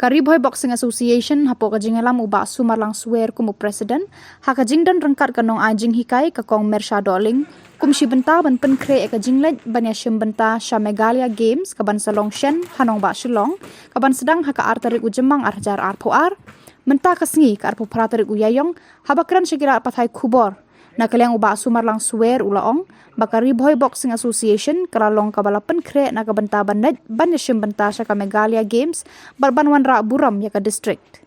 Kariboy Boxing Association hapo kajingalam uba sumarlang swear kumu presiden hakajing dan rengkat kanong ajing hikai kakong Mersha Doling kumshi benta ban penkre ekajinglet banya benta Shamegalia Games kaban salong shen hanong ba shilong kaban sedang haka artarik ujemang arjar arpoar menta kasngi ka arpo pratarik uyayong habakran shikira pathai kubor na kaliang uba sumarlang swear ulaong bakari boy Boxing Association kalalong kabalapan kre na kabanta baned banya benta Shamegalia Games barbanwan ra buram ya ka district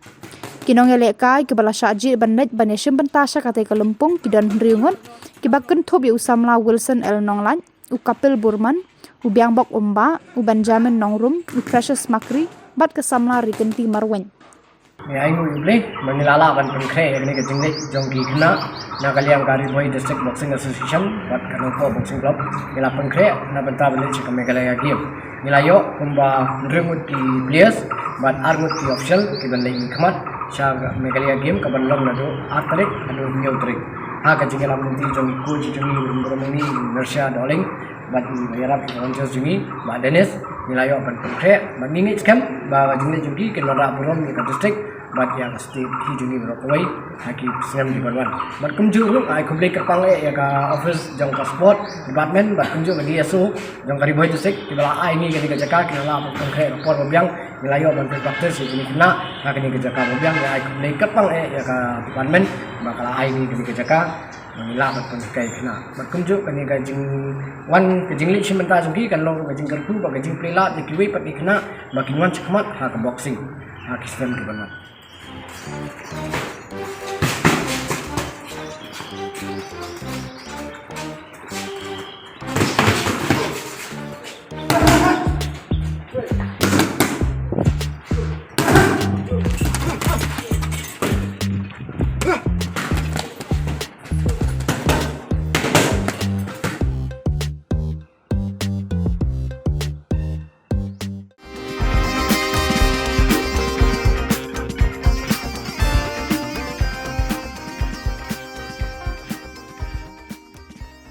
kinong elekai kibala syaji baned banya benta Shakate Kalumpung kidan riungot kibaken thob ya usamla Wilson El Nonglan u Kapil Burman u Biangbok Umba u Benjamin Nongrum u Precious Makri bat kesamla Rigenti Marwen Ai ngu ible mangilala ban penkre yakni ke jingle jongki kena na kaliang Kariboy District Boxing Association bat kanoko boxing club ila penkre na benta beli chika Megalaya game milayo kumba ndremut ki players bat armut ki official ki ban lei khamat sha Megalaya game ka ban long na do artarik adu nyotrik ha ka jingle amti jong ko jingi bermoni Mersha Doling bat yarap volunteers jingi bat Dennis milayo ban penkre bat nini scam ba jingle jongki ke lora burom ka district bat yang state hijuni berokoi haki senam di Banwan bat kumju ai kumlei kapang ya ka office jong ka sport department bat kumju bagi asu jong Kariboy District kibala ai ni kini kejaka kila konkret rapor bobyang milayo ban practice ini kena kini kejaka bobyang ya ai kumlei kapang ya ka department bakala ai ni kini kejaka mangila bat kai kena bat kumju kini kajing wan kajing li simenta jongki kan long kajing kertu ba kajing plela dikiwi pat kena makin wan chakmat ha ka boxing ha kisem di Banwan. Thank you.